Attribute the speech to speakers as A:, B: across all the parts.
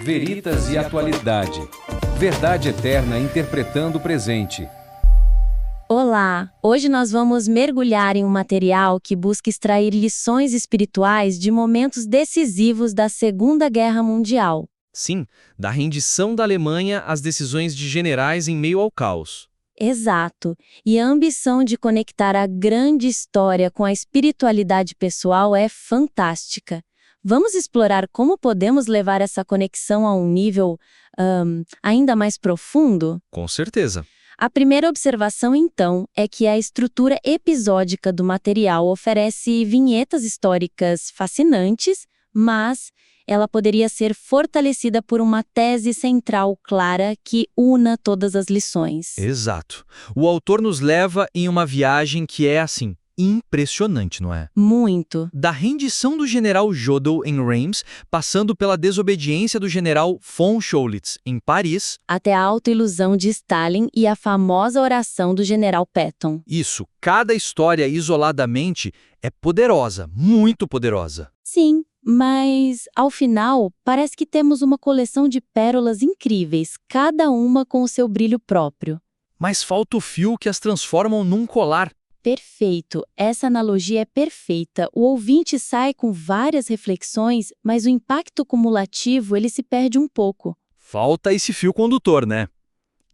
A: Veritas e atualidade. Verdade eterna interpretando o presente.
B: Olá! Hoje nós vamos mergulhar em um material que busca extrair lições espirituais de momentos decisivos da Segunda Guerra Mundial.
C: Sim, da rendição da Alemanha às decisões de generais em meio ao caos.
B: Exato. E a ambição de conectar a grande história com a espiritualidade pessoal é fantástica. Vamos explorar como podemos levar essa conexão a um nível ainda mais profundo?
C: Com certeza.
B: A primeira observação, então, é que a estrutura episódica do material oferece vinhetas históricas fascinantes, mas ela poderia ser fortalecida por uma tese central clara que una todas as lições.
C: Exato. O autor nos leva em uma viagem que é, assim, impressionante, não é?
B: Muito.
C: Da rendição do general Jodl em Reims, passando pela desobediência do general von Scholitz em Paris.
B: Até a autoilusão de Stalin e a famosa oração do general Patton.
C: Isso, cada história isoladamente é poderosa, muito poderosa.
B: Sim, mas, ao final, parece que temos uma coleção de pérolas incríveis, cada uma com o seu brilho próprio.
C: Mas falta o fio que as transformam num colar.
B: Perfeito, essa analogia é perfeita. O ouvinte sai com várias reflexões, mas o impacto cumulativo ele se perde um pouco.
C: Falta esse fio condutor, né?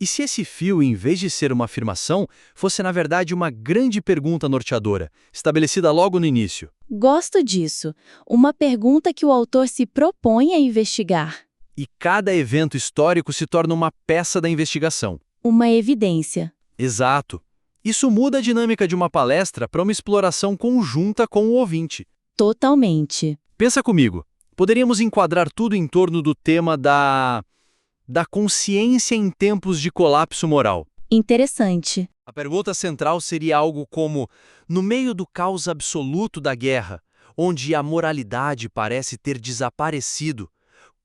C: E se esse fio, em vez de ser uma afirmação, fosse na verdade uma grande pergunta norteadora, estabelecida logo no início?
B: Gosto disso. Uma pergunta que o autor se propõe a investigar.
C: E cada evento histórico se torna uma peça da investigação.
B: Uma evidência.
C: Exato. Isso muda a dinâmica de uma palestra para uma exploração conjunta com o ouvinte.
B: Totalmente.
C: Pensa comigo, poderíamos enquadrar tudo em torno do tema da consciência em tempos de colapso moral.
B: Interessante.
C: A pergunta central seria algo como, no meio do caos absoluto da guerra, onde a moralidade parece ter desaparecido,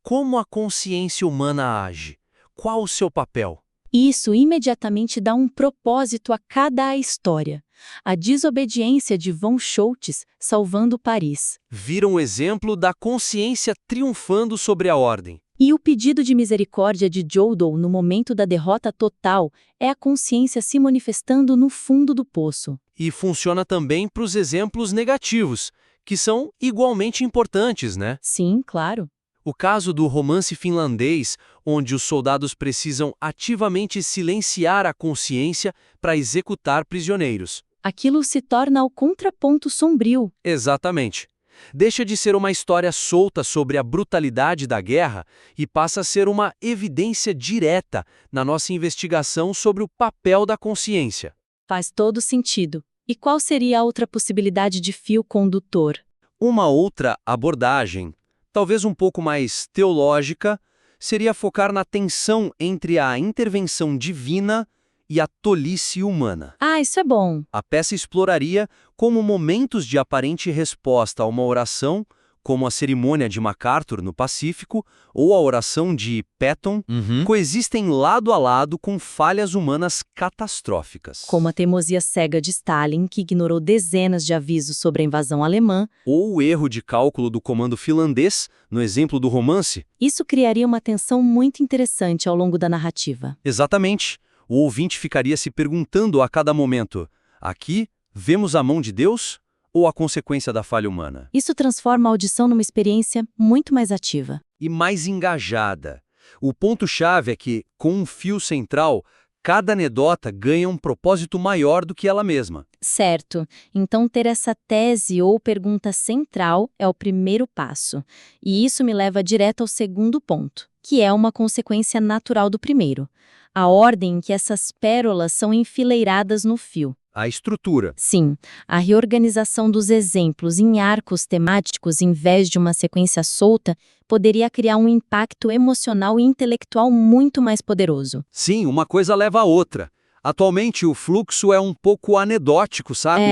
C: como a consciência humana age? Qual o seu papel?
B: Isso imediatamente dá um propósito a cada história. A desobediência de von Scholtz salvando Paris.
C: Vira um exemplo da consciência triunfando sobre a ordem.
B: E o pedido de misericórdia de Jodl no momento da derrota total é a consciência se manifestando no fundo do poço.
C: E funciona também para os exemplos negativos, que são igualmente importantes, né?
B: Sim, claro.
C: O caso do romance finlandês, onde os soldados precisam ativamente silenciar a consciência para executar prisioneiros.
B: Aquilo se torna o contraponto sombrio.
C: Exatamente. Deixa de ser uma história solta sobre a brutalidade da guerra e passa a ser uma evidência direta na nossa investigação sobre o papel da consciência.
B: Faz todo sentido. E qual seria a outra possibilidade de fio condutor?
C: Uma outra abordagem, talvez um pouco mais teológica, seria focar na tensão entre a intervenção divina e a tolice humana.
B: Ah, isso é bom.
C: A peça exploraria como momentos de aparente resposta a uma oração, como a cerimônia de MacArthur no Pacífico ou a oração de Patton, coexistem lado a lado com falhas humanas catastróficas.
B: Como a teimosia cega de Stalin, que ignorou dezenas de avisos sobre a invasão alemã.
C: Ou o erro de cálculo do comando finlandês, no exemplo do romance.
B: Isso criaria uma tensão muito interessante ao longo da narrativa.
C: Exatamente. O ouvinte ficaria se perguntando a cada momento: aqui, vemos a mão de Deus ou a consequência da falha humana?
B: Isso transforma a audição numa experiência muito mais ativa.
C: E mais engajada. O ponto-chave é que, com um fio central, cada anedota ganha um propósito maior do que ela mesma.
B: Certo. Então, ter essa tese ou pergunta central é o primeiro passo. E isso me leva direto ao segundo ponto, que é uma consequência natural do primeiro. A ordem em que essas pérolas são enfileiradas no fio.
C: A estrutura.
B: Sim, a reorganização dos exemplos em arcos temáticos em vez de uma sequência solta poderia criar um impacto emocional e intelectual muito mais poderoso.
C: Sim, uma coisa leva a outra. Atualmente, o fluxo é um pouco anedótico, sabe?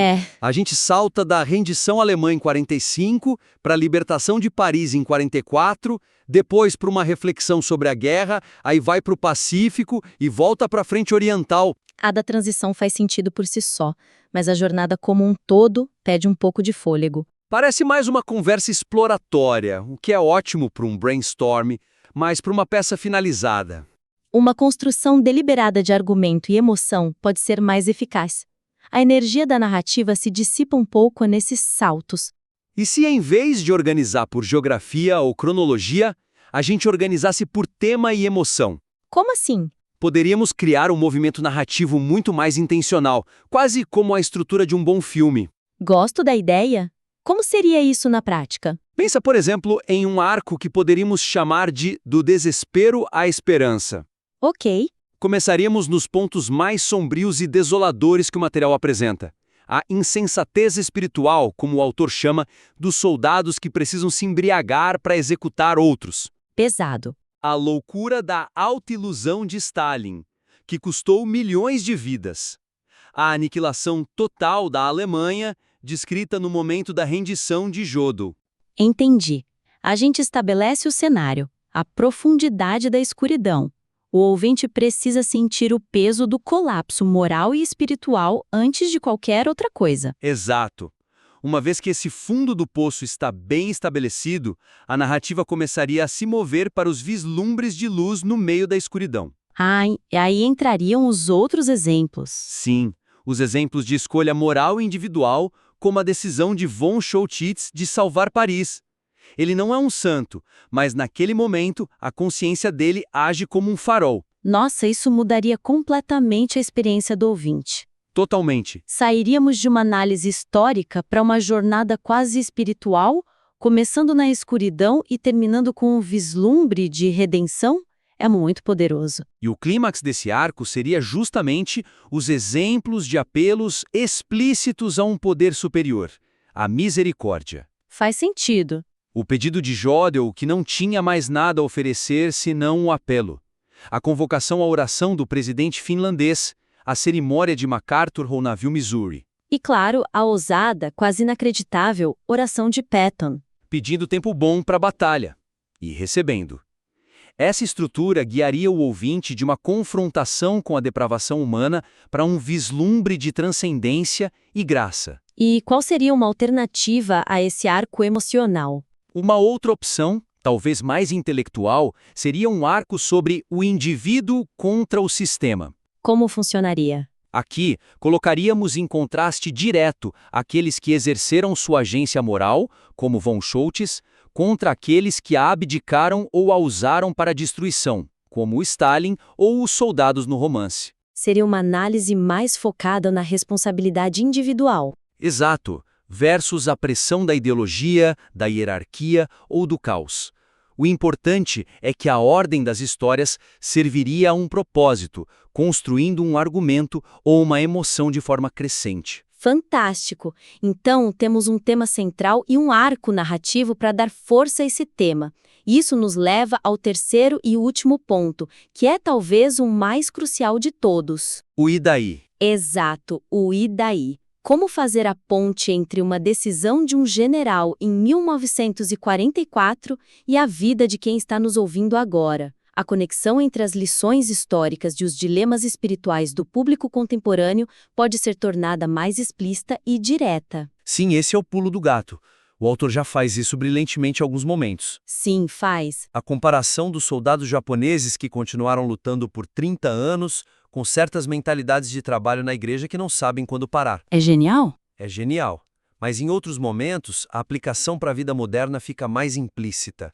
C: A gente salta da rendição alemã em 45 para a libertação de Paris em 44, depois para uma reflexão sobre a guerra, aí vai para o Pacífico e volta para a frente oriental.
B: A da transição faz sentido por si só, mas a jornada como um todo pede um pouco de fôlego.
C: Parece mais uma conversa exploratória, o que é ótimo para um brainstorm, mas para uma peça finalizada.
B: Uma construção deliberada de argumento e emoção pode ser mais eficaz. A energia da narrativa se dissipa um pouco nesses saltos.
C: E se, em vez de organizar por geografia ou cronologia, a gente organizasse por tema e emoção?
B: Como assim?
C: Poderíamos criar um movimento narrativo muito mais intencional, quase como a estrutura de um bom filme.
B: Gosto da ideia. Como seria isso na prática?
C: Pensa, por exemplo, em um arco que poderíamos chamar de Do Desespero à Esperança.
B: Ok.
C: Começaríamos nos pontos mais sombrios e desoladores que o material apresenta. A insensatez espiritual, como o autor chama, dos soldados que precisam se embriagar para executar outros.
B: Pesado.
C: A loucura da autoilusão de Stalin, que custou milhões de vidas. A aniquilação total da Alemanha, descrita no momento da rendição de Jodl.
B: Entendi. A gente estabelece o cenário, a profundidade da escuridão. O ouvinte precisa sentir o peso do colapso moral e espiritual antes de qualquer outra coisa.
C: Exato. Uma vez que esse fundo do poço está bem estabelecido, a narrativa começaria a se mover para os vislumbres de luz no meio da escuridão.
B: E aí entrariam os outros exemplos.
C: Sim, os exemplos de escolha moral individual, como a decisão de von Schoutitz de salvar Paris. Ele não é um santo, mas naquele momento a consciência dele age como um farol.
B: Nossa, isso mudaria completamente a experiência do ouvinte.
C: Totalmente.
B: Sairíamos de uma análise histórica para uma jornada quase espiritual, começando na escuridão e terminando com um vislumbre de redenção? É muito poderoso.
C: E o clímax desse arco seria justamente os exemplos de apelos explícitos a um poder superior, a misericórdia.
B: Faz sentido.
C: O pedido de Jodl, que não tinha mais nada a oferecer senão um apelo. A convocação à oração do presidente finlandês, a cerimônia de MacArthur ao navio Missouri.
B: E claro, a ousada, quase inacreditável, oração de Patton.
C: Pedindo tempo bom para a batalha. E recebendo. Essa estrutura guiaria o ouvinte de uma confrontação com a depravação humana para um vislumbre de transcendência e graça.
B: E qual seria uma alternativa a esse arco emocional?
C: Uma outra opção, talvez mais intelectual, seria um arco sobre o indivíduo contra o sistema.
B: Como funcionaria?
C: Aqui, colocaríamos em contraste direto aqueles que exerceram sua agência moral, como von Schoutitz, contra aqueles que a abdicaram ou a usaram para a destruição, como Stalin ou os soldados no romance.
B: Seria uma análise mais focada na responsabilidade individual.
C: Exato, versus a pressão da ideologia, da hierarquia ou do caos. O importante é que a ordem das histórias serviria a um propósito, construindo um argumento ou uma emoção de forma crescente.
B: Fantástico! Então, temos um tema central e um arco narrativo para dar força a esse tema. Isso nos leva ao terceiro e último ponto, que é talvez o mais crucial de todos.
C: O e daí?
B: Exato, o e daí. Como fazer a ponte entre uma decisão de um general em 1944 e a vida de quem está nos ouvindo agora? A conexão entre as lições históricas e os dilemas espirituais do público contemporâneo pode ser tornada mais explícita e direta.
C: Sim, esse é o pulo do gato. O autor já faz isso brilhantemente em alguns momentos.
B: Sim, faz.
C: A comparação dos soldados japoneses que continuaram lutando por 30 anos com certas mentalidades de trabalho na igreja que não sabem quando parar.
B: É genial?
C: É genial. Mas em outros momentos, a aplicação para a vida moderna fica mais implícita.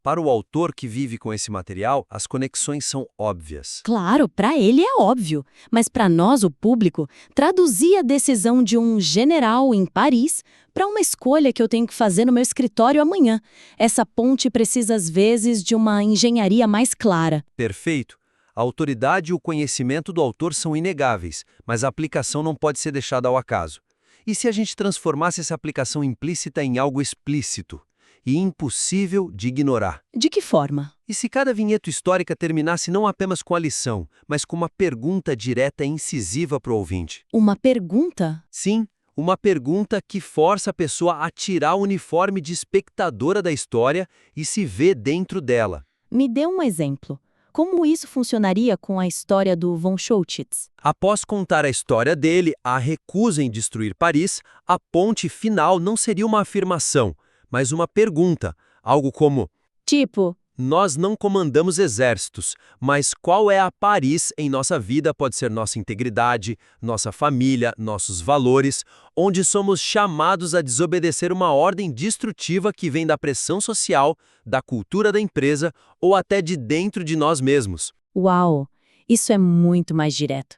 C: Para o autor que vive com esse material, as conexões são óbvias.
B: Claro, para ele é óbvio. Mas para nós, o público, traduzir a decisão de um general em Paris para uma escolha que eu tenho que fazer no meu escritório amanhã. Essa ponte precisa, às vezes, de uma engenharia mais clara.
C: Perfeito. A autoridade e o conhecimento do autor são inegáveis, mas a aplicação não pode ser deixada ao acaso. E se a gente transformasse essa aplicação implícita em algo explícito e impossível de ignorar?
B: De que forma?
C: E se cada vinheta histórica terminasse não apenas com a lição, mas com uma pergunta direta e incisiva para o ouvinte?
B: Uma pergunta?
C: Sim, uma pergunta que força a pessoa a tirar o uniforme de espectadora da história e se ver dentro dela.
B: Me dê um exemplo. Como isso funcionaria com a história do von Schoutitz?
C: Após contar a história dele, a recusa em destruir Paris, a ponte final não seria uma afirmação, mas uma pergunta, algo como:
B: Tipo,
C: Nós não comandamos exércitos, mas qual é a Paris em nossa vida pode ser nossa integridade, nossa família, nossos valores, onde somos chamados a desobedecer uma ordem destrutiva que vem da pressão social, da cultura da empresa ou até de dentro de nós mesmos.
B: Uau! Isso é muito mais direto.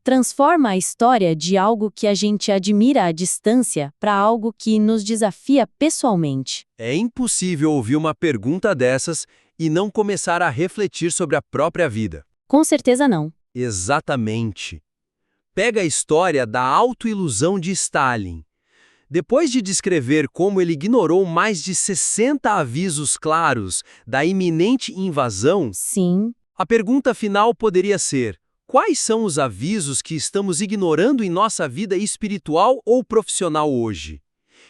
B: Transforma a história de algo que a gente admira à distância para algo que nos desafia pessoalmente.
C: É impossível ouvir uma pergunta dessas e não começar a refletir sobre a própria vida.
B: Com certeza não.
C: Exatamente. Pega a história da autoilusão de Stalin. Depois de descrever como ele ignorou mais de 60 avisos claros da iminente invasão,
B: Sim.
C: a pergunta final poderia ser: quais são os avisos que estamos ignorando em nossa vida espiritual ou profissional hoje?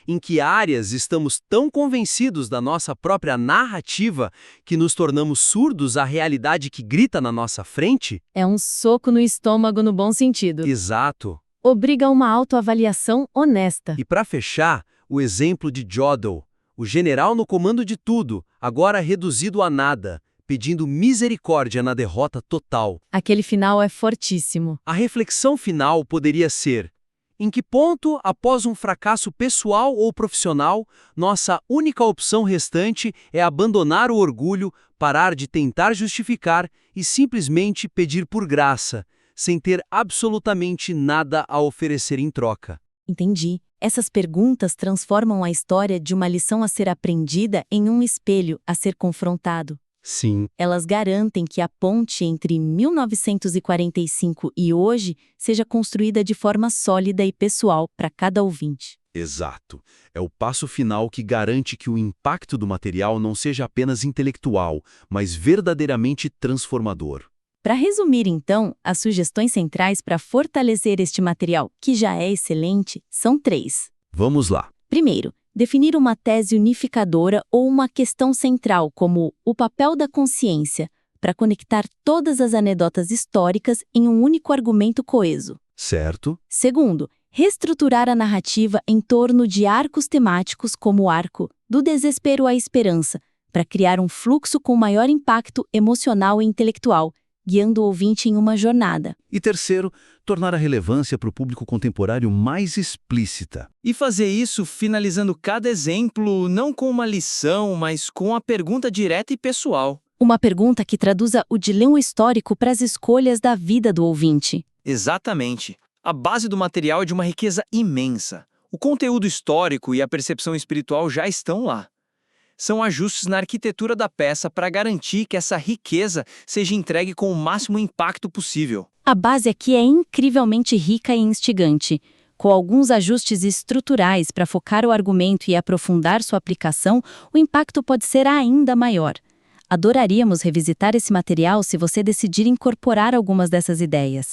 C: Em que áreas estamos tão convencidos da nossa própria narrativa que nos tornamos surdos à realidade que grita na nossa frente?
B: É um soco no estômago no bom sentido.
C: Exato.
B: Obriga a uma autoavaliação honesta.
C: E para fechar, o exemplo de Jodl, o general no comando de tudo, agora reduzido a nada, pedindo misericórdia na derrota total.
B: Aquele final é fortíssimo.
C: A reflexão final poderia ser: em que ponto, após um fracasso pessoal ou profissional, nossa única opção restante é abandonar o orgulho, parar de tentar justificar e simplesmente pedir por graça, sem ter absolutamente nada a oferecer em troca?
B: Entendi. Essas perguntas transformam a história de uma lição a ser aprendida em um espelho a ser confrontado.
C: Sim.
B: Elas garantem que a ponte entre 1945 e hoje seja construída de forma sólida e pessoal para cada ouvinte.
D: Exato. É o passo final que garante que o impacto do material não seja apenas intelectual, mas verdadeiramente transformador.
B: Para resumir, então, as sugestões centrais para fortalecer este material, que já é excelente, são 3.
D: Vamos lá.
B: Primeiro, definir uma tese unificadora ou uma questão central, como o papel da consciência, para conectar todas as anedotas históricas em um único argumento coeso.
D: Certo?
B: Segundo, reestruturar a narrativa em torno de arcos temáticos como o arco do desespero à esperança, para criar um fluxo com maior impacto emocional e intelectual, guiando o ouvinte em uma jornada.
D: E terceiro, tornar a relevância para o público contemporâneo mais explícita.
E: E fazer isso finalizando cada exemplo não com uma lição, mas com a pergunta direta e pessoal.
B: Uma pergunta que traduza o dilema histórico para as escolhas da vida do ouvinte.
E: Exatamente. A base do material é de uma riqueza imensa. O conteúdo histórico e a percepção espiritual já estão lá. São ajustes na arquitetura da peça para garantir que essa riqueza seja entregue com o máximo impacto possível.
B: A base aqui é incrivelmente rica e instigante. Com alguns ajustes estruturais para focar o argumento e aprofundar sua aplicação, o impacto pode ser ainda maior. Adoraríamos revisitar esse material se você decidir incorporar algumas dessas ideias.